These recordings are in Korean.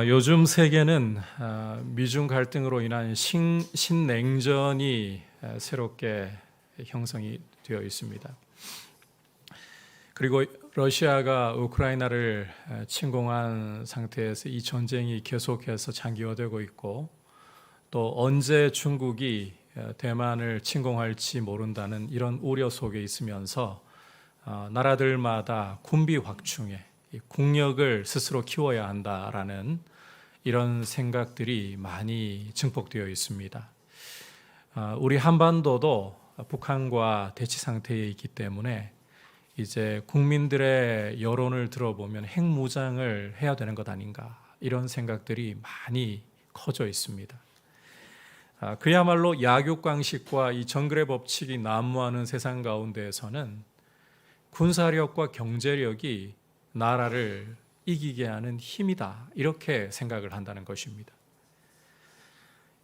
요즘 세계는 미중 갈등으로 인한 신냉전이 새롭게 형성이 되어 있습니다. 그리고 러시아가 우크라이나를 침공한 상태에서 이 전쟁이 계속해서 장기화되고 있고, 또 언제 중국이 대만을 침공할지 모른다는 이런 우려 속에 있으면서 나라들마다 군비 확충에 국력을 스스로 키워야 한다라는 이런 생각들이 많이 증폭되어 있습니다. 우리 한반도도 북한과 대치 상태에 있기 때문에 이제 국민들의 여론을 들어보면 핵무장을 해야 되는 것 아닌가, 이런 생각들이 많이 커져 있습니다. 그야말로 약육강식과 이 정글의 법칙이 난무하는 세상 가운데에서는 군사력과 경제력이 나라를 이기게 하는 힘이다, 이렇게 생각을 한다는 것입니다.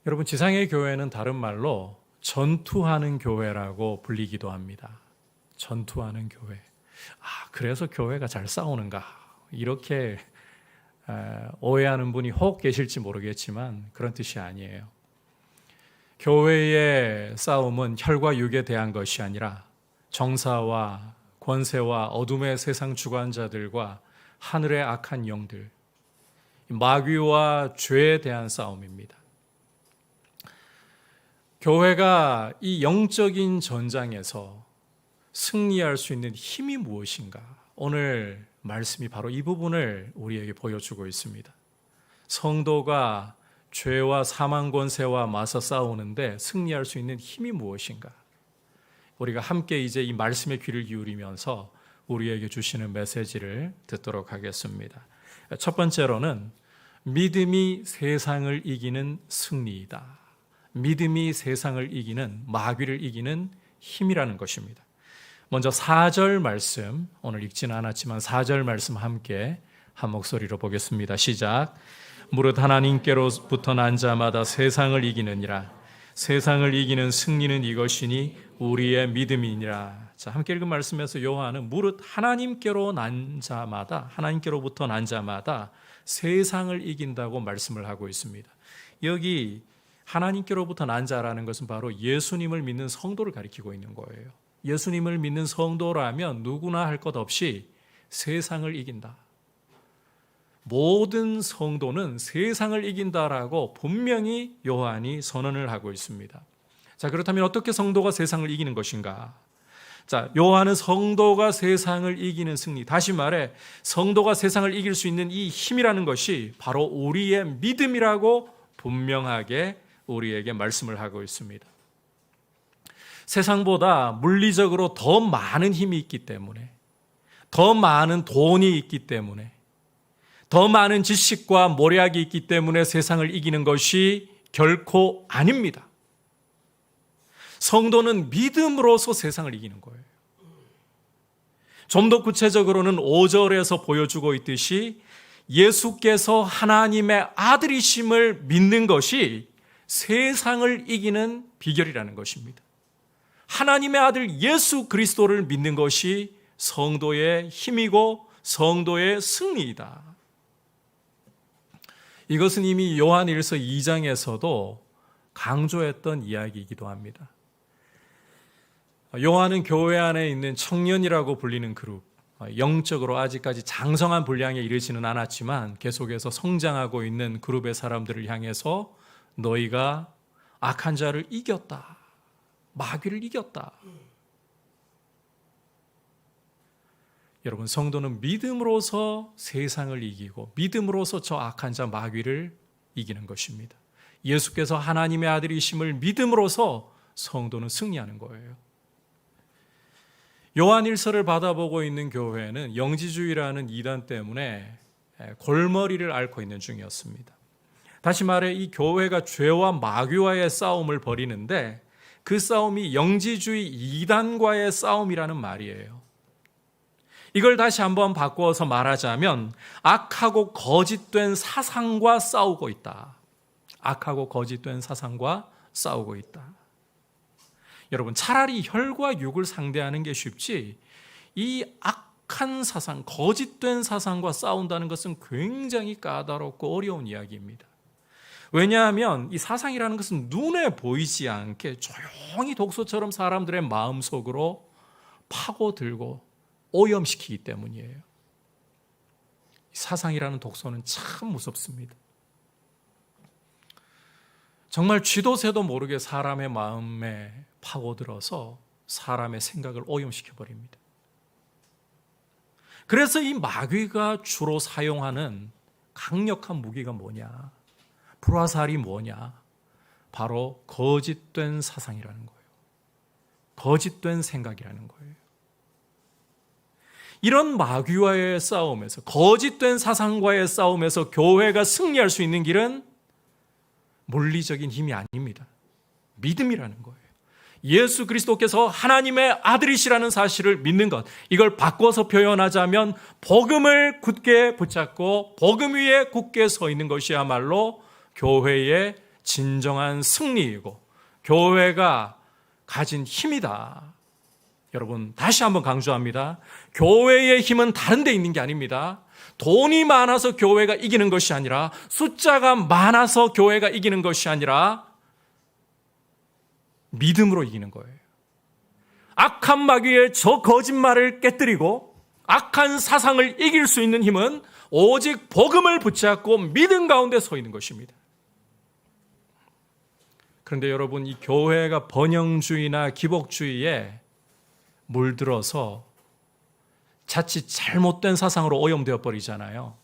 여러분, 지상의 교회는 다른 말로 전투하는 교회라고 불리기도 합니다. 전투하는 교회. 그래서 교회가 잘 싸우는가, 이렇게 오해하는 분이 혹 계실지 모르겠지만 그런 뜻이 아니에요. 교회의 싸움은 혈과 육에 대한 것이 아니라 정사와 권세와 어둠의 세상 주관자들과 하늘의 악한 영들, 마귀와 죄에 대한 싸움입니다. 교회가 이 영적인 전장에서 승리할 수 있는 힘이 무엇인가? 오늘 말씀이 바로 이 부분을 우리에게 보여주고 있습니다. 성도가 죄와 사망 권세와 맞서 싸우는데 승리할 수 있는 힘이 무엇인가? 우리가 함께 이제 이 말씀에 귀를 기울이면서 우리에게 주시는 메시지를 듣도록 하겠습니다. 첫 번째로는 믿음이 세상을 이기는 승리이다. 믿음이 세상을 이기는, 마귀를 이기는 힘이라는 것입니다. 먼저 4절 말씀, 오늘 읽지는 않았지만 4절 말씀 함께 한 목소리로 보겠습니다. 시작. 무릇 하나님께로부터 난 자마다 세상을 이기느니라. 세상을 이기는 승리는 이것이니 우리의 믿음이니라. 자, 함께 읽은 말씀에서 요한은 무릇 하나님께로 난 자마다, 하나님께로부터 난 자마다 세상을 이긴다고 말씀을 하고 있습니다. 여기 하나님께로부터 난 자라는 것은 바로 예수님을 믿는 성도를 가리키고 있는 거예요. 예수님을 믿는 성도라면 누구나 할 것 없이 세상을 이긴다. 모든 성도는 세상을 이긴다라고 분명히 요한이 선언을 하고 있습니다. 자, 그렇다면 어떻게 성도가 세상을 이기는 것인가? 자, 요한은 성도가 세상을 이기는 승리, 다시 말해 성도가 세상을 이길 수 있는 이 힘이라는 것이 바로 우리의 믿음이라고 분명하게 우리에게 말씀을 하고 있습니다. 세상보다 물리적으로 더 많은 힘이 있기 때문에, 더 많은 돈이 있기 때문에, 더 많은 지식과 모략이 있기 때문에 세상을 이기는 것이 결코 아닙니다. 성도는 믿음으로서 세상을 이기는 거예요. 좀 더 구체적으로는 5절에서 보여주고 있듯이 예수께서 하나님의 아들이심을 믿는 것이 세상을 이기는 비결이라는 것입니다. 하나님의 아들 예수 그리스도를 믿는 것이 성도의 힘이고 성도의 승리이다. 이것은 이미 요한일서 2장에서도 강조했던 이야기이기도 합니다. 요한은 교회 안에 있는 청년이라고 불리는 그룹, 영적으로 아직까지 장성한 분량에 이르지는 않았지만 계속해서 성장하고 있는 그룹의 사람들을 향해서 너희가 악한 자를 이겼다, 마귀를 이겼다. 여러분, 성도는 믿음으로서 세상을 이기고 믿음으로서 저 악한 자 마귀를 이기는 것입니다. 예수께서 하나님의 아들이심을 믿음으로써 성도는 승리하는 거예요. 요한일서를 받아보고 있는 교회는 영지주의라는 이단 때문에 골머리를 앓고 있는 중이었습니다. 다시 말해 이 교회가 죄와 마귀와의 싸움을 벌이는데 그 싸움이 영지주의 이단과의 싸움이라는 말이에요. 이걸 다시 한번 바꾸어서 말하자면 악하고 거짓된 사상과 싸우고 있다. 악하고 거짓된 사상과 싸우고 있다. 여러분, 차라리 혈과 육을 상대하는 게 쉽지 이 악한 사상, 거짓된 사상과 싸운다는 것은 굉장히 까다롭고 어려운 이야기입니다. 왜냐하면 이 사상이라는 것은 눈에 보이지 않게 조용히 독소처럼 사람들의 마음속으로 파고들고 오염시키기 때문이에요. 사상이라는 독소는 참 무섭습니다. 정말 쥐도 새도 모르게 사람의 마음에 파고들어서 사람의 생각을 오염시켜버립니다. 그래서 이 마귀가 주로 사용하는 강력한 무기가 뭐냐? 불화살이 뭐냐? 바로 거짓된 사상이라는 거예요. 거짓된 생각이라는 거예요. 이런 마귀와의 싸움에서, 거짓된 사상과의 싸움에서 교회가 승리할 수 있는 길은 물리적인 힘이 아닙니다. 믿음이라는 거예요. 예수 그리스도께서 하나님의 아들이시라는 사실을 믿는 것, 이걸 바꿔서 표현하자면 복음을 굳게 붙잡고 복음 위에 굳게 서 있는 것이야말로 교회의 진정한 승리이고 교회가 가진 힘이다. 여러분, 다시 한번 강조합니다. 교회의 힘은 다른 데 있는 게 아닙니다. 돈이 많아서 교회가 이기는 것이 아니라, 숫자가 많아서 교회가 이기는 것이 아니라 믿음으로 이기는 거예요. 악한 마귀의 저 거짓말을 깨뜨리고 악한 사상을 이길 수 있는 힘은 오직 복음을 붙잡고 믿음 가운데 서 있는 것입니다. 그런데 여러분, 이 교회가 번영주의나 기복주의에 물들어서 자칫 잘못된 사상으로 오염되어 버리잖아요.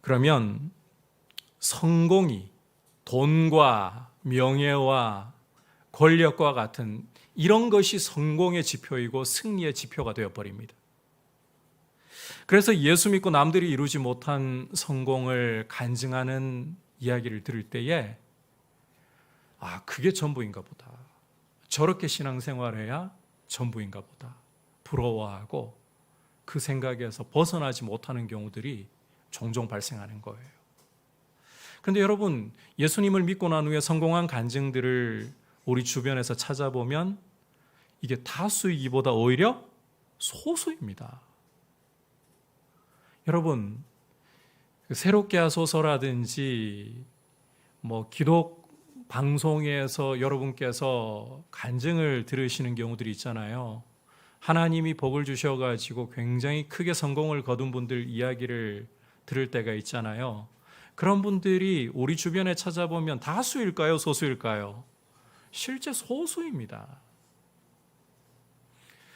그러면 성공이 돈과 명예와 권력과 같은 이런 것이 성공의 지표이고 승리의 지표가 되어 버립니다. 그래서 예수 믿고 남들이 이루지 못한 성공을 간증하는 이야기를 들을 때에 그게 전부인가 보다. 저렇게 신앙생활해야 전부인가 보다. 부러워하고 그 생각에서 벗어나지 못하는 경우들이 종종 발생하는 거예요. 그런데 여러분, 예수님을 믿고 난 후에 성공한 간증들을 우리 주변에서 찾아보면 이게 다수이기보다 오히려 소수입니다. 여러분, 새롭게 하소서라든지 기독 방송에서 여러분께서 간증을 들으시는 경우들이 있잖아요. 하나님이 복을 주셔가지고 굉장히 크게 성공을 거둔 분들 이야기를 들을 때가 있잖아요. 그런 분들이 우리 주변에 찾아보면 다수일까요? 소수일까요? 실제 소수입니다.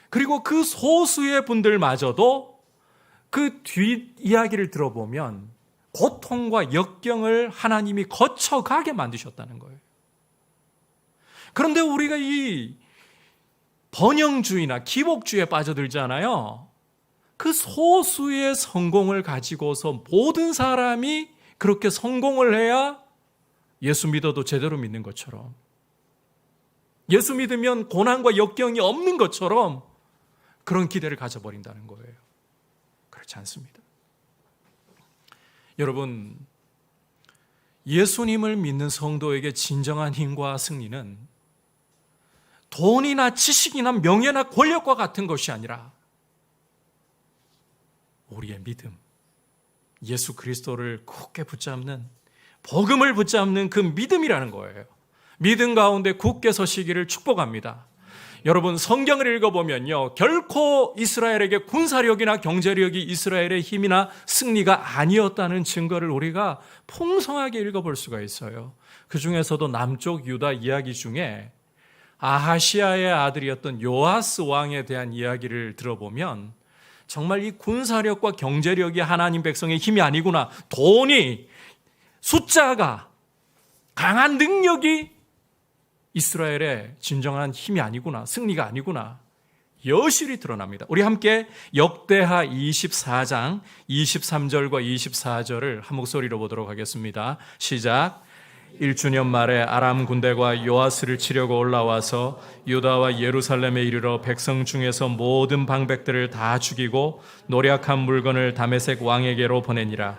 그리고 그 소수의 분들마저도 그 뒷이야기를 들어보면 고통과 역경을 하나님이 거쳐가게 만드셨다는 거예요. 그런데 우리가 이 번영주의나 기복주의에 빠져들잖아요. 그 소수의 성공을 가지고서 모든 사람이 그렇게 성공을 해야 예수 믿어도 제대로 믿는 것처럼, 예수 믿으면 고난과 역경이 없는 것처럼 그런 기대를 가져버린다는 거예요. 그렇지 않습니다. 여러분, 예수님을 믿는 성도에게 진정한 힘과 승리는 돈이나 지식이나 명예나 권력과 같은 것이 아니라 우리의 믿음, 예수 그리스도를 굳게 붙잡는, 복음을 붙잡는 그 믿음이라는 거예요. 믿음 가운데 굳게 서시기를 축복합니다. 여러분, 성경을 읽어보면요, 결코 이스라엘에게 군사력이나 경제력이 이스라엘의 힘이나 승리가 아니었다는 증거를 우리가 풍성하게 읽어볼 수가 있어요. 그 중에서도 남쪽 유다 이야기 중에 아하시아의 아들이었던 요아스 왕에 대한 이야기를 들어보면 정말 이 군사력과 경제력이 하나님 백성의 힘이 아니구나, 돈이, 숫자가, 강한 능력이 이스라엘의 진정한 힘이 아니구나, 승리가 아니구나, 여실히 드러납니다. 우리 함께 역대하 24장 23절과 24절을 한 목소리로 보도록 하겠습니다. 시작. 1주년 말에 아람 군대가 요아스를 치려고 올라와서 유다와 예루살렘에 이르러 백성 중에서 모든 방백들을 다 죽이고 노략한 물건을 다메섹 왕에게로 보내니라.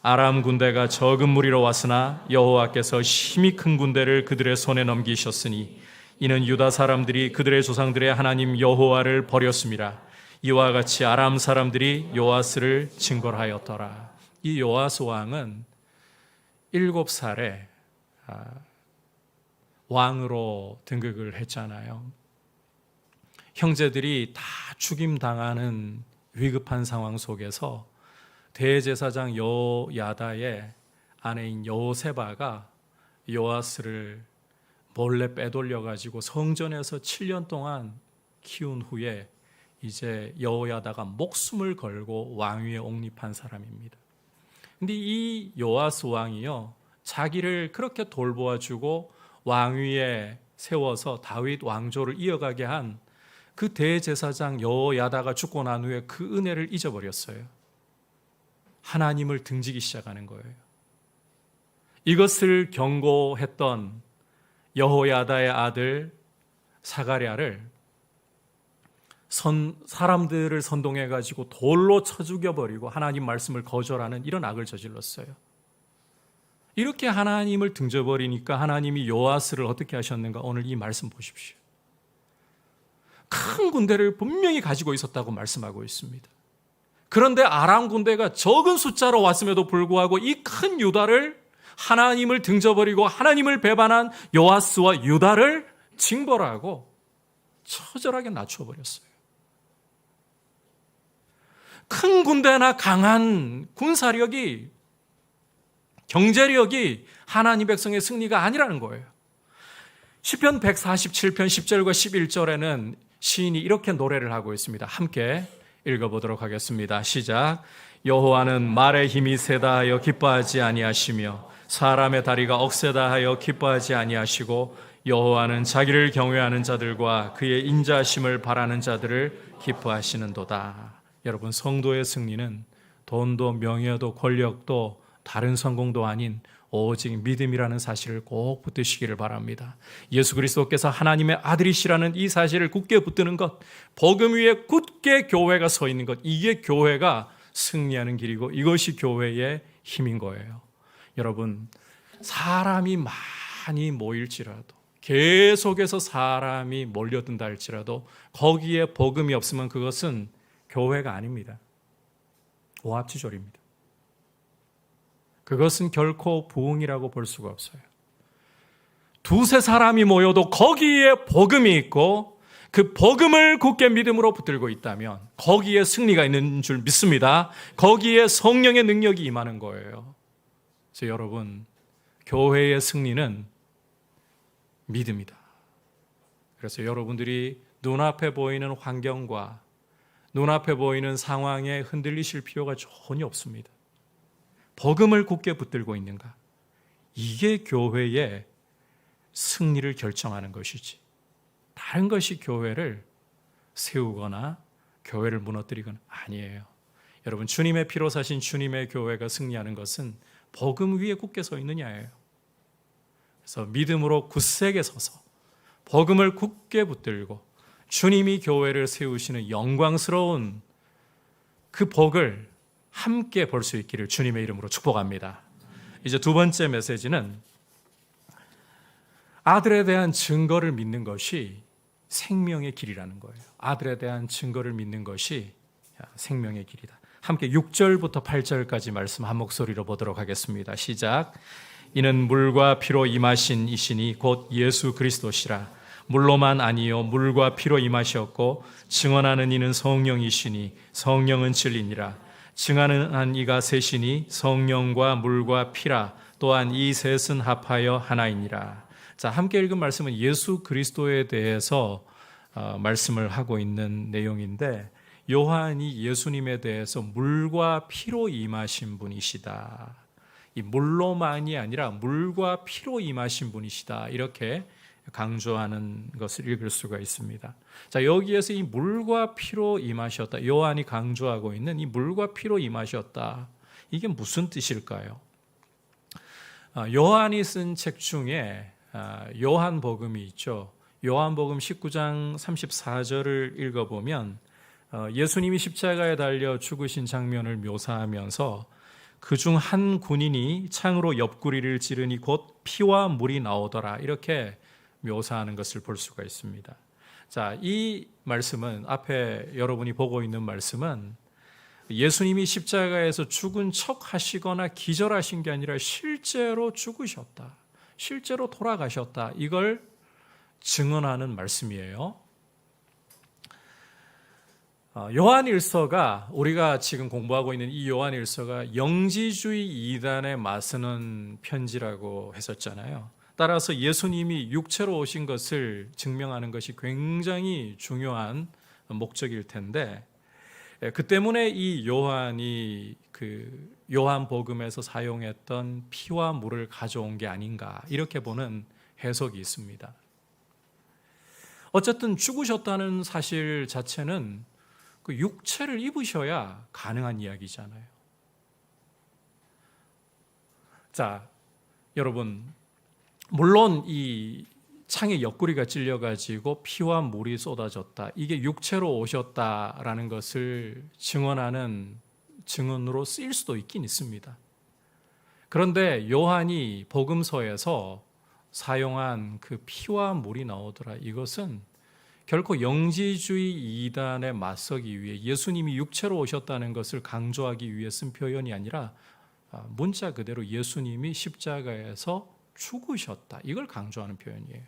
아람 군대가 적은 무리로 왔으나 여호와께서 힘이 큰 군대를 그들의 손에 넘기셨으니 이는 유다 사람들이 그들의 조상들의 하나님 여호와를 버렸음이라. 이와 같이 아람 사람들이 요아스를 징벌하였더라. 이 요아스 왕은 7살에 왕으로 등극을 했잖아요. 형제들이 다 죽임당하는 위급한 상황 속에서 대제사장 여야다의 아내인 여세바가 요아스를 몰래 빼돌려가지고 성전에서 7년 동안 키운 후에 이제 여호야다가 목숨을 걸고 왕위에 옹립한 사람입니다. 근데 이 요아스 왕이요, 자기를 그렇게 돌보아주고 왕위에 세워서 다윗 왕조를 이어가게 한 그 대제사장 여호야다가 죽고 난 후에 그 은혜를 잊어버렸어요. 하나님을 등지기 시작하는 거예요. 이것을 경고했던 여호야다의 아들 사가랴를 사람들을 선동해가지고 돌로 쳐 죽여버리고 하나님 말씀을 거절하는 이런 악을 저질렀어요. 이렇게 하나님을 등져버리니까 하나님이 요아스를 어떻게 하셨는가? 오늘 이 말씀 보십시오. 큰 군대를 분명히 가지고 있었다고 말씀하고 있습니다. 그런데 아람 군대가 적은 숫자로 왔음에도 불구하고 이 큰 유다를, 하나님을 등져버리고 하나님을 배반한 요아스와 유다를 징벌하고 처절하게 낮춰버렸어요. 큰 군대나 강한 군사력이, 경제력이 하나님 백성의 승리가 아니라는 거예요. 시편 147편 10절과 11절에는 시인이 이렇게 노래를 하고 있습니다. 함께 읽어보도록 하겠습니다. 시작. 여호와는 말의 힘이 세다 하여 기뻐하지 아니하시며 사람의 다리가 억세다 하여 기뻐하지 아니하시고 여호와는 자기를 경외하는 자들과 그의 인자하심을 바라는 자들을 기뻐하시는도다. 여러분, 성도의 승리는 돈도 명예도 권력도 다른 성공도 아닌 오직 믿음이라는 사실을 꼭 붙드시기를 바랍니다. 예수 그리스도께서 하나님의 아들이시라는 이 사실을 굳게 붙드는 것, 복음 위에 굳게 교회가 서 있는 것, 이게 교회가 승리하는 길이고 이것이 교회의 힘인 거예요. 여러분, 사람이 많이 모일지라도, 계속해서 사람이 몰려든다 할지라도 거기에 복음이 없으면 그것은 교회가 아닙니다. 오합지졸입니다. 그것은 결코 부흥이라고 볼 수가 없어요. 두세 사람이 모여도 거기에 복음이 있고 그 복음을 굳게 믿음으로 붙들고 있다면 거기에 승리가 있는 줄 믿습니다. 거기에 성령의 능력이 임하는 거예요. 그래서 여러분, 교회의 승리는 믿음이다. 그래서 여러분들이 눈앞에 보이는 환경과 눈앞에 보이는 상황에 흔들리실 필요가 전혀 없습니다. 복음을 굳게 붙들고 있는가? 이게 교회의 승리를 결정하는 것이지, 다른 것이 교회를 세우거나 교회를 무너뜨리거나 아니에요. 여러분, 주님의 피로 사신 주님의 교회가 승리하는 것은 복음 위에 굳게 서 있느냐예요. 그래서 믿음으로 굳세게 서서 복음을 굳게 붙들고 주님이 교회를 세우시는 영광스러운 그 복을 함께 볼 수 있기를 주님의 이름으로 축복합니다. 이제 두 번째 메시지는 아들에 대한 증거를 믿는 것이 생명의 길이라는 거예요. 아들에 대한 증거를 믿는 것이 생명의 길이다. 함께 6절부터 8절까지 말씀 한 목소리로 보도록 하겠습니다. 시작. 이는 물과 피로 임하신 이시니 곧 예수 그리스도시라. 물로만 아니요 물과 피로 임하셨고 증언하는 이는 성령이시니 성령은 진리니라. 증하는 한 이가 셋이니 성령과 물과 피라. 또한 이 셋은 합하여 하나이니라. 자, 함께 읽은 말씀은 예수 그리스도에 대해서 말씀을 하고 있는 내용인데, 요한이 예수님에 대해서 물과 피로 임하신 분이시다, 이 물로만이 아니라 물과 피로 임하신 분이시다, 이렇게 강조하는 것을 읽을 수가 있습니다. 자, 여기에서 이 물과 피로 임하셨다, 요한이 강조하고 있는 이 물과 피로 임하셨다, 이게 무슨 뜻일까요? 요한이 쓴 책 중에 요한복음이 있죠. 요한복음 19장 34절을 읽어보면 예수님이 십자가에 달려 죽으신 장면을 묘사하면서 그중 한 군인이 창으로 옆구리를 찌르니 곧 피와 물이 나오더라, 이렇게 묘사하는 것을 볼 수가 있습니다. 자, 이 말씀은 앞에 여러분이 보고 있는 말씀은 예수님이 십자가에서 죽은 척 하시거나 기절하신 게 아니라 실제로 죽으셨다. 실제로 돌아가셨다. 이걸 증언하는 말씀이에요. 요한일서가 우리가 지금 공부하고 있는 이 요한일서가 영지주의 이단에 맞서는 편지라고 했었잖아요. 따라서 예수님이 육체로 오신 것을 증명하는 것이 굉장히 중요한 목적일 텐데 그 때문에 이 요한이 그 요한복음에서 사용했던 피와 물을 가져온 게 아닌가 이렇게 보는 해석이 있습니다. 어쨌든 죽으셨다는 사실 자체는 그 육체를 입으셔야 가능한 이야기잖아요. 자, 여러분, 물론 이 창에 옆구리가 찔려가지고 피와 물이 쏟아졌다. 이게 육체로 오셨다라는 것을 증언하는 증언으로 쓰일 수도 있긴 있습니다. 그런데 요한이 복음서에서 사용한 그 피와 물이 나오더라. 이것은 결코 영지주의 이단에 맞서기 위해 예수님이 육체로 오셨다는 것을 강조하기 위해 쓴 표현이 아니라 문자 그대로 예수님이 십자가에서 죽으셨다. 이걸 강조하는 표현이에요.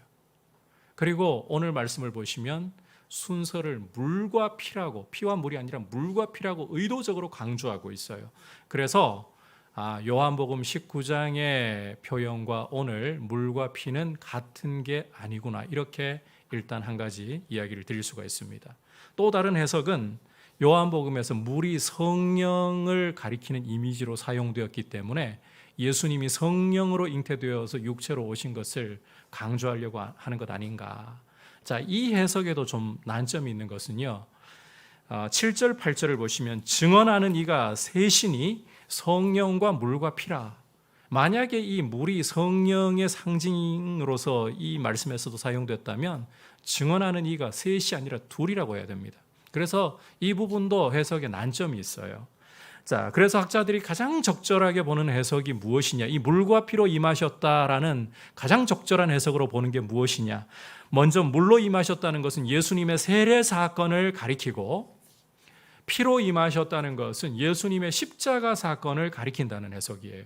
그리고 오늘 말씀을 보시면 순서를 물과 피라고, 피와 물이 아니라 물과 피라고 의도적으로 강조하고 있어요. 그래서 요한복음 19장의 표현과 오늘 물과 피는 같은 게 아니구나. 이렇게 일단 한 가지 이야기를 드릴 수가 있습니다. 또 다른 해석은 요한복음에서 물이 성령을 가리키는 이미지로 사용되었기 때문에 예수님이 성령으로 잉태되어서 육체로 오신 것을 강조하려고 하는 것 아닌가. 자, 이 해석에도 좀 난점이 있는 것은요. 7절, 8절을 보시면 증언하는 이가 셋이니 성령과 물과 피라. 만약에 이 물이 성령의 상징으로서 이 말씀에서도 사용됐다면 증언하는 이가 셋이 아니라 둘이라고 해야 됩니다. 그래서 이 부분도 해석에 난점이 있어요. 자, 그래서 학자들이 가장 적절하게 보는 해석이 무엇이냐? 이 물과 피로 임하셨다라는 가장 적절한 해석으로 보는 게 무엇이냐? 먼저 물로 임하셨다는 것은 예수님의 세례 사건을 가리키고 피로 임하셨다는 것은 예수님의 십자가 사건을 가리킨다는 해석이에요.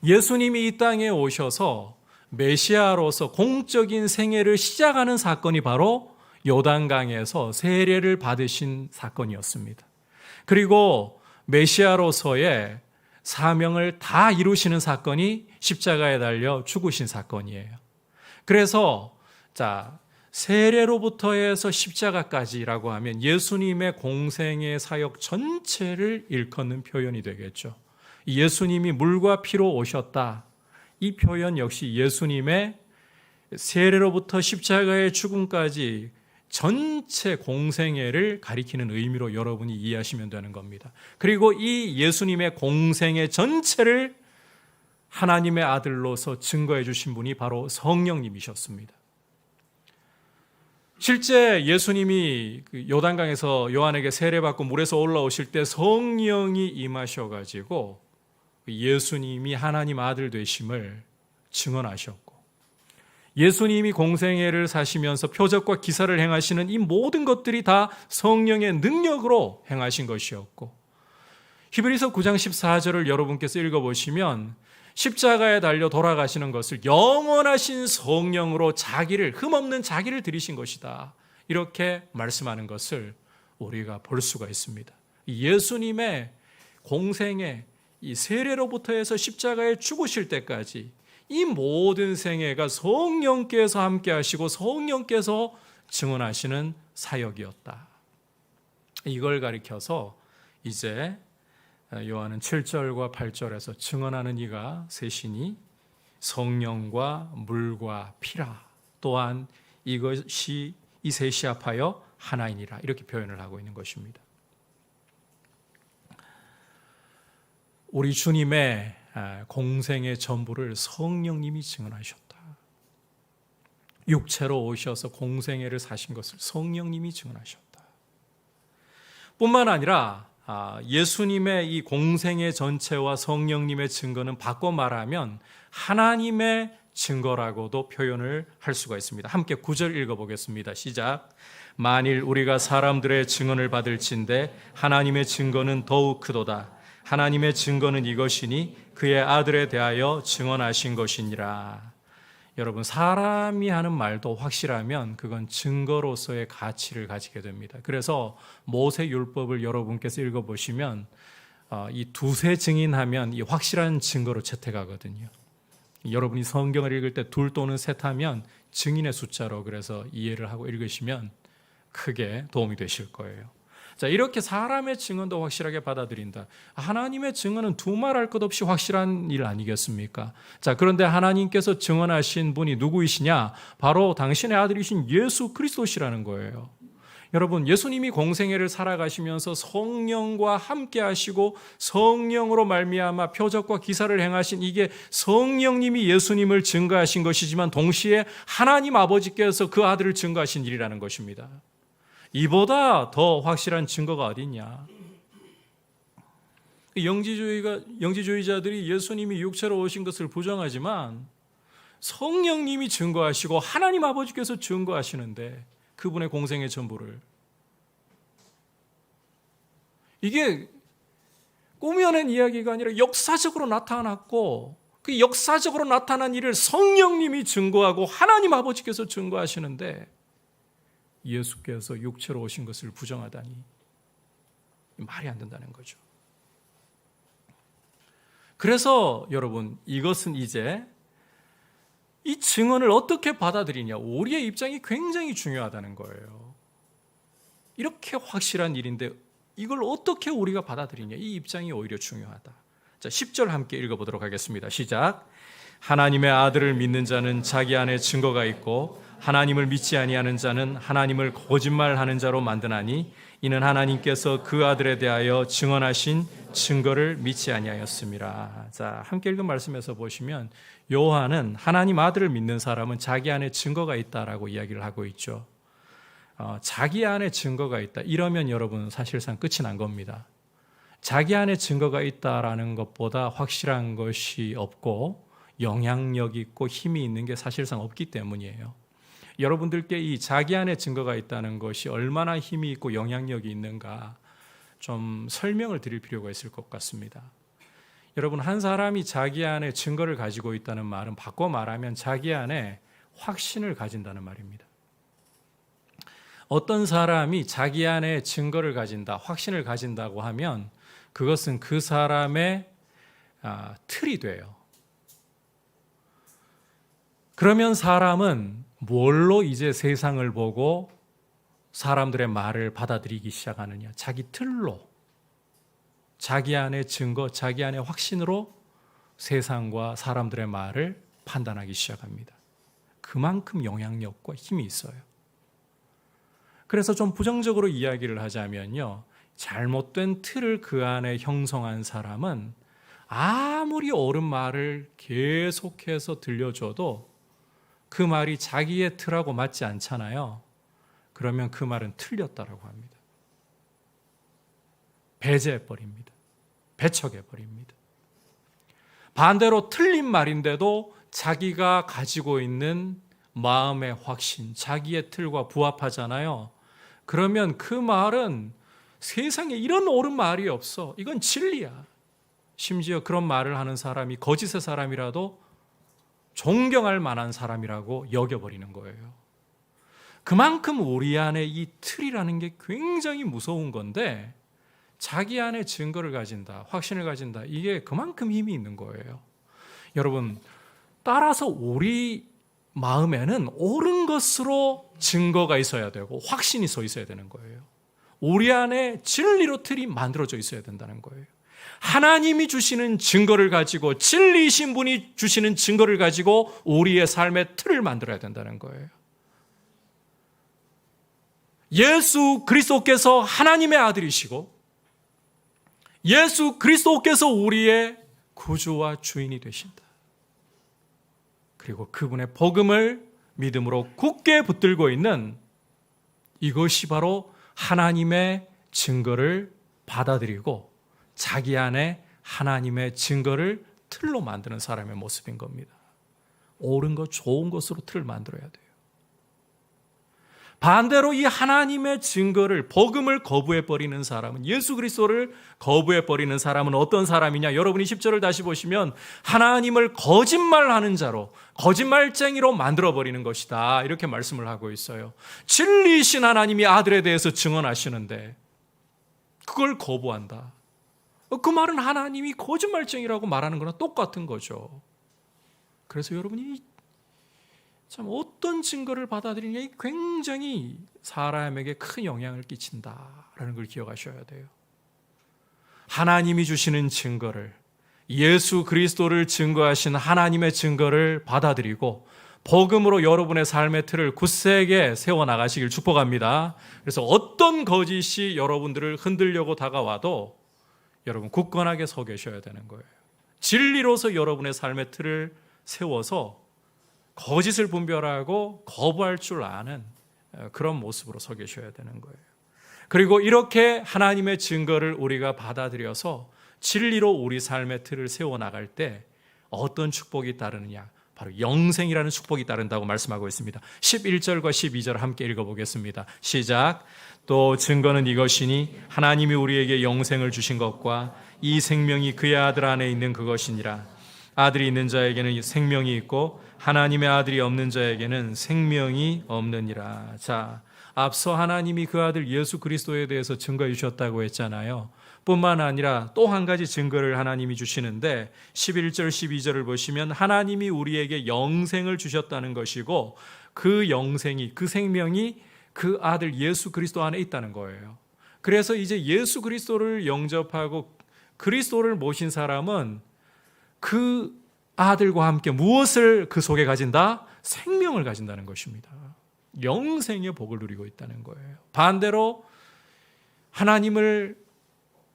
예수님이 이 땅에 오셔서 메시아로서 공적인 생애를 시작하는 사건이 바로 요단강에서 세례를 받으신 사건이었습니다. 그리고 메시아로서의 사명을 다 이루시는 사건이 십자가에 달려 죽으신 사건이에요. 그래서 세례로부터 해서 십자가까지라고 하면 예수님의 공생의 사역 전체를 일컫는 표현이 되겠죠. 예수님이 물과 피로 오셨다. 이 표현 역시 예수님의 세례로부터 십자가의 죽음까지 전체 공생애를 가리키는 의미로 여러분이 이해하시면 되는 겁니다. 그리고 이 예수님의 공생애 전체를 하나님의 아들로서 증거해 주신 분이 바로 성령님이셨습니다. 실제 예수님이 요단강에서 요한에게 세례받고 물에서 올라오실 때 성령이 임하셔가지고 예수님이 하나님 아들 되심을 증언하셨고 예수님이 공생애를 사시면서 표적과 기사를 행하시는 이 모든 것들이 다 성령의 능력으로 행하신 것이었고 히브리서 9장 14절을 여러분께서 읽어보시면 십자가에 달려 돌아가시는 것을 영원하신 성령으로 흠없는 자기를 드리신 것이다. 이렇게 말씀하는 것을 우리가 볼 수가 있습니다. 예수님의 공생애, 이 세례로부터 해서 십자가에 죽으실 때까지 이 모든 생애가 성령께서 함께 하시고 성령께서 증언하시는 사역이었다. 이걸 가리켜서 이제 요한은 7절과 8절에서 증언하는 이가 셋이니 성령과 물과 피라. 또한 이것이 이 셋이 합하여 하나이니라. 이렇게 표현을 하고 있는 것입니다. 우리 주님의 공생의 전부를 성령님이 증언하셨다. 육체로 오셔서 공생애를 사신 것을 성령님이 증언하셨다. 뿐만 아니라 예수님의 이 공생의 전체와 성령님의 증거는 바꿔 말하면 하나님의 증거라고도 표현을 할 수가 있습니다. 함께 9절 읽어보겠습니다. 시작. 만일 우리가 사람들의 증언을 받을진대 하나님의 증거는 더욱 크도다. 하나님의 증거는 이것이니 그의 아들에 대하여 증언하신 것이니라. 여러분, 사람이 하는 말도 확실하면 그건 증거로서의 가치를 가지게 됩니다. 그래서 모세 율법을 여러분께서 읽어보시면 이 두세 증인하면 이 확실한 증거로 채택하거든요. 여러분이 성경을 읽을 때 둘 또는 셋 하면 증인의 숫자로 그래서 이해를 하고 읽으시면 크게 도움이 되실 거예요. 자, 이렇게 사람의 증언도 확실하게 받아들인다. 하나님의 증언은 두말할 것 없이 확실한 일 아니겠습니까? 자, 그런데 하나님께서 증언하신 분이 누구이시냐? 바로 당신의 아들이신 예수 그리스도시라는 거예요. 여러분, 예수님이 공생애를 살아가시면서 성령과 함께 하시고 성령으로 말미암아 표적과 기사를 행하신 이게 성령님이 예수님을 증거하신 것이지만 동시에 하나님 아버지께서 그 아들을 증거하신 일이라는 것입니다. 이보다 더 확실한 증거가 어디 있냐? 영지주의자들이 예수님이 육체로 오신 것을 부정하지만 성령님이 증거하시고 하나님 아버지께서 증거하시는데 그분의 공생의 전부를, 이게 꾸며낸 이야기가 아니라 역사적으로 나타났고 그 역사적으로 나타난 일을 성령님이 증거하고 하나님 아버지께서 증거하시는데 예수께서 육체로 오신 것을 부정하다니 말이 안 된다는 거죠. 그래서 여러분, 이것은 이제 이 증언을 어떻게 받아들이냐, 우리의 입장이 굉장히 중요하다는 거예요. 이렇게 확실한 일인데 이걸 어떻게 우리가 받아들이냐, 이 입장이 오히려 중요하다. 자, 10절 함께 읽어보도록 하겠습니다. 시작. 하나님의 아들을 믿는 자는 자기 안에 증거가 있고 하나님을 믿지 아니하는 자는 하나님을 거짓말하는 자로 만드나니 이는 하나님께서 그 아들에 대하여 증언하신 증거를 믿지 아니하였습니다. 자, 함께 읽은 말씀에서 보시면 요한은 하나님 아들을 믿는 사람은 자기 안에 증거가 있다라고 이야기를 하고 있죠. 자기 안에 증거가 있다. 이러면 여러분 사실상 끝이 난 겁니다. 자기 안에 증거가 있다라는 것보다 확실한 것이 없고 영향력 있고 힘이 있는 게 사실상 없기 때문이에요. 여러분들께 이 자기 안에 증거가 있다는 것이 얼마나 힘이 있고 영향력이 있는가 좀 설명을 드릴 필요가 있을 것 같습니다. 여러분, 한 사람이 자기 안에 증거를 가지고 있다는 말은 바꿔 말하면 자기 안에 확신을 가진다는 말입니다. 어떤 사람이 자기 안에 증거를 가진다, 확신을 가진다고 하면 그것은 그 사람의 틀이 돼요. 그러면 사람은 뭘로 이제 세상을 보고 사람들의 말을 받아들이기 시작하느냐? 자기 틀로, 자기 안의 증거, 자기 안의 확신으로 세상과 사람들의 말을 판단하기 시작합니다. 그만큼 영향력과 힘이 있어요. 그래서 좀 부정적으로 이야기를 하자면요, 잘못된 틀을 그 안에 형성한 사람은 아무리 옳은 말을 계속해서 들려줘도 그 말이 자기의 틀하고 맞지 않잖아요. 그러면 그 말은 틀렸다라고 합니다. 배제해버립니다. 배척해버립니다. 반대로 틀린 말인데도 자기가 가지고 있는 마음의 확신, 자기의 틀과 부합하잖아요. 그러면 그 말은 세상에 이런 옳은 말이 없어. 이건 진리야. 심지어 그런 말을 하는 사람이 거짓의 사람이라도 존경할 만한 사람이라고 여겨버리는 거예요. 그만큼 우리 안에 이 틀이라는 게 굉장히 무서운 건데 자기 안에 증거를 가진다, 확신을 가진다, 이게 그만큼 힘이 있는 거예요. 여러분, 따라서 우리 마음에는 옳은 것으로 증거가 있어야 되고 확신이 서 있어야 되는 거예요. 우리 안에 진리로 틀이 만들어져 있어야 된다는 거예요. 하나님이 주시는 증거를 가지고, 진리이신 분이 주시는 증거를 가지고 우리의 삶의 틀을 만들어야 된다는 거예요. 예수 그리스도께서 하나님의 아들이시고 예수 그리스도께서 우리의 구주와 주인이 되신다. 그리고 그분의 복음을 믿음으로 굳게 붙들고 있는, 이것이 바로 하나님의 증거를 받아들이고 자기 안에 하나님의 증거를 틀로 만드는 사람의 모습인 겁니다. 옳은 것, 좋은 것으로 틀을 만들어야 돼요. 반대로 이 하나님의 증거를, 복음을 거부해버리는 사람은, 예수 그리스도를 거부해버리는 사람은 어떤 사람이냐? 여러분이 10절을 다시 보시면 하나님을 거짓말하는 자로, 거짓말쟁이로 만들어버리는 것이다, 이렇게 말씀을 하고 있어요. 진리이신 하나님이 아들에 대해서 증언하시는데 그걸 거부한다. 그 말은 하나님이 거짓말쟁이라고 말하는 거랑 똑같은 거죠. 그래서 여러분이 참 어떤 증거를 받아들이느냐에 굉장히 사람에게 큰 영향을 끼친다라는 걸 기억하셔야 돼요. 하나님이 주시는 증거를, 예수 그리스도를 증거하신 하나님의 증거를 받아들이고 복음으로 여러분의 삶의 틀을 굳세게 세워나가시길 축복합니다. 그래서 어떤 거짓이 여러분들을 흔들려고 다가와도 여러분 굳건하게 서 계셔야 되는 거예요. 진리로서 여러분의 삶의 틀을 세워서 거짓을 분별하고 거부할 줄 아는 그런 모습으로 서 계셔야 되는 거예요. 그리고 이렇게 하나님의 증거를 우리가 받아들여서 진리로 우리 삶의 틀을 세워나갈 때 어떤 축복이 따르느냐? 바로 영생이라는 축복이 따른다고 말씀하고 있습니다. 11절과 12절 함께 읽어보겠습니다. 시작. 또 증거는 이것이니 하나님이 우리에게 영생을 주신 것과 이 생명이 그의 아들 안에 있는 그것이니라. 아들이 있는 자에게는 생명이 있고 하나님의 아들이 없는 자에게는 생명이 없느니라. 자, 앞서 하나님이 그 아들 예수 그리스도에 대해서 증거해 주셨다고 했잖아요. 뿐만 아니라 또 한 가지 증거를 하나님이 주시는데 11절 12절을 보시면 하나님이 우리에게 영생을 주셨다는 것이고 그 영생이, 그 생명이 그 아들 예수 그리스도 안에 있다는 거예요. 그래서 이제 예수 그리스도를 영접하고 그리스도를 모신 사람은 그 아들과 함께 무엇을 그 속에 가진다? 생명을 가진다는 것입니다. 영생의 복을 누리고 있다는 거예요. 반대로 하나님을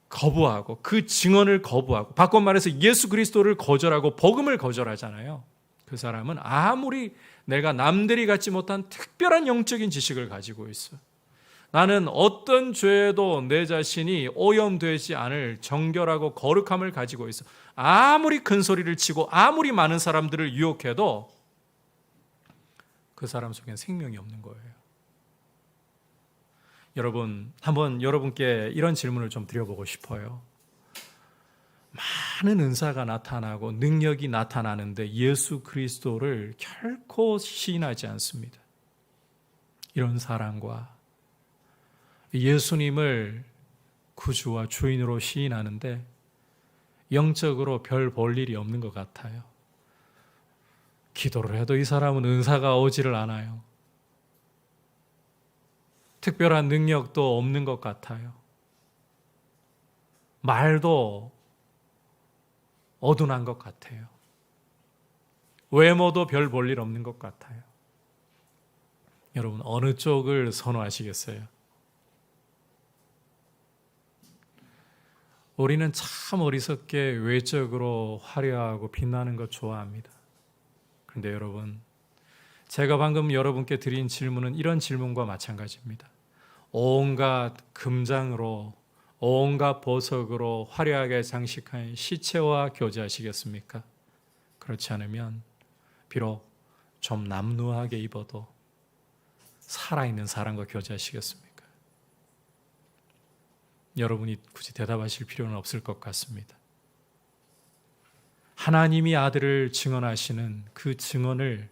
거부하고 그 증언을 거부하고 바꿔 말해서 예수 그리스도를 거절하고 복음을 거절하잖아요. 그 사람은 아무리 내가 남들이 갖지 못한 특별한 영적인 지식을 가지고 있어. 나는 어떤 죄에도 내 자신이 오염되지 않을 정결하고 거룩함을 가지고 있어. 아무리 큰 소리를 치고 아무리 많은 사람들을 유혹해도 그 사람 속엔 생명이 없는 거예요. 여러분, 한번 여러분께 이런 질문을 좀 드려보고 싶어요. 많은 은사가 나타나고 능력이 나타나는데 예수 그리스도를 결코 시인하지 않습니다. 이런 사람과 예수님을 구주와 주인으로 시인하는데 영적으로 별 볼 일이 없는 것 같아요. 기도를 해도 이 사람은 은사가 오지를 않아요. 특별한 능력도 없는 것 같아요. 말도 어둔한 것 같아요. 외모도 별 볼 일 없는 것 같아요. 여러분, 어느 쪽을 선호하시겠어요? 우리는 참 어리석게 외적으로 화려하고 빛나는 것 좋아합니다. 그런데 여러분, 제가 방금 여러분께 드린 질문은 이런 질문과 마찬가지입니다. 온갖 금장으로, 온갖 보석으로 화려하게 장식한 시체와 교제하시겠습니까? 그렇지 않으면 비록 좀 남루하게 입어도 살아있는 사람과 교제하시겠습니까? 여러분이 굳이 대답하실 필요는 없을 것 같습니다. 하나님이 아들을 증언하시는 그 증언을,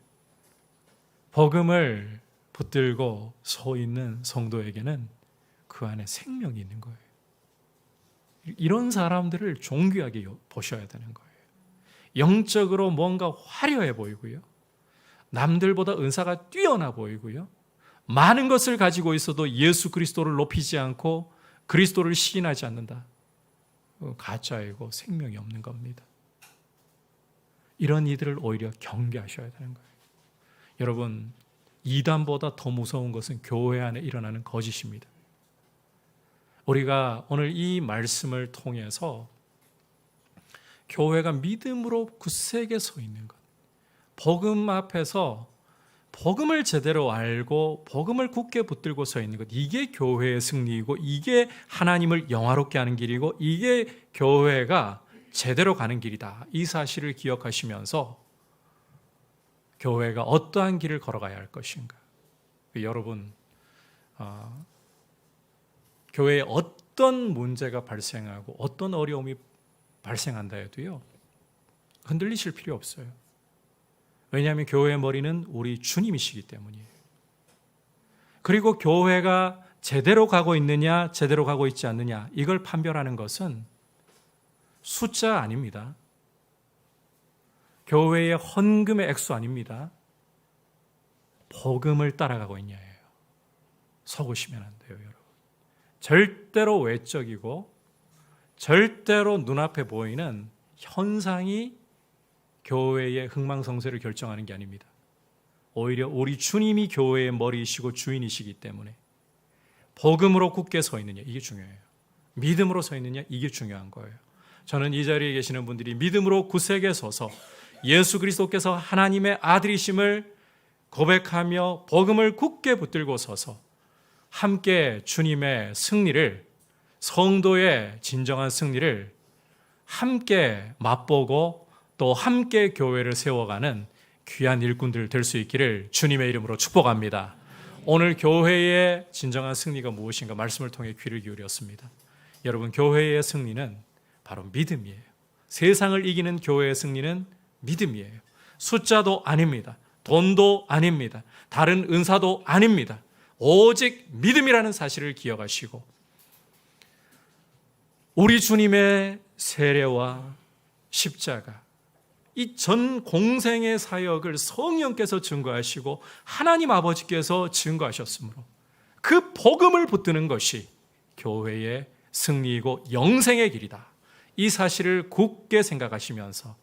복음을 붙들고 서 있는 성도에게는 그 안에 생명이 있는 거예요. 이런 사람들을 존귀하게 보셔야 되는 거예요. 영적으로 뭔가 화려해 보이고요. 남들보다 은사가 뛰어나 보이고요. 많은 것을 가지고 있어도 예수 그리스도를 높이지 않고 그리스도를 시인하지 않는다. 가짜이고 생명이 없는 겁니다. 이런 이들을 오히려 경계하셔야 되는 거예요. 여러분, 이단보다 더 무서운 것은 교회 안에 일어나는 거짓입니다. 우리가 오늘 이 말씀을 통해서 교회가 믿음으로 굳세게 서 있는 것, 복음 앞에서 복음을 제대로 알고 복음을 굳게 붙들고 서 있는 것, 이게 교회의 승리이고 이게 하나님을 영화롭게 하는 길이고 이게 교회가 제대로 가는 길이다. 이 사실을 기억하시면서 교회가 어떠한 길을 걸어가야 할 것인가. 여러분, 교회에 어떤 문제가 발생하고 어떤 어려움이 발생한다 해도요, 흔들리실 필요 없어요. 왜냐하면 교회의 머리는 우리 주님이시기 때문이에요. 그리고 교회가 제대로 가고 있느냐, 제대로 가고 있지 않느냐, 이걸 판별하는 것은 숫자 아닙니다. 교회의 헌금의 액수 아닙니다. 복음을 따라가고 있냐예요. 속으시면 안 돼요, 여러분. 절대로 외적이고 절대로 눈앞에 보이는 현상이 교회의 흥망성쇠를 결정하는 게 아닙니다. 오히려 우리 주님이 교회의 머리이시고 주인이시기 때문에 복음으로 굳게 서 있느냐, 이게 중요해요. 믿음으로 서 있느냐, 이게 중요한 거예요. 저는 이 자리에 계시는 분들이 믿음으로 굳세게 서서 예수 그리스도께서 하나님의 아들이심을 고백하며 복음을 굳게 붙들고 서서 함께 주님의 승리를, 성도의 진정한 승리를 함께 맛보고 또 함께 교회를 세워가는 귀한 일꾼들 될 수 있기를 주님의 이름으로 축복합니다. 오늘 교회의 진정한 승리가 무엇인가 말씀을 통해 귀를 기울였습니다. 여러분, 교회의 승리는 바로 믿음이에요. 세상을 이기는 교회의 승리는 믿음이에요. 숫자도 아닙니다. 돈도 아닙니다. 다른 은사도 아닙니다. 오직 믿음이라는 사실을 기억하시고 우리 주님의 세례와 십자가, 이 전 공생의 사역을 성령께서 증거하시고 하나님 아버지께서 증거하셨으므로 그 복음을 붙드는 것이 교회의 승리이고 영생의 길이다. 이 사실을 굳게 생각하시면서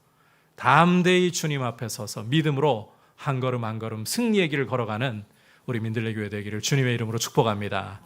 담대히 주님 앞에 서서 믿음으로 한 걸음 한 걸음 승리의 길을 걸어가는 우리 민들레 교회 되기를 주님의 이름으로 축복합니다.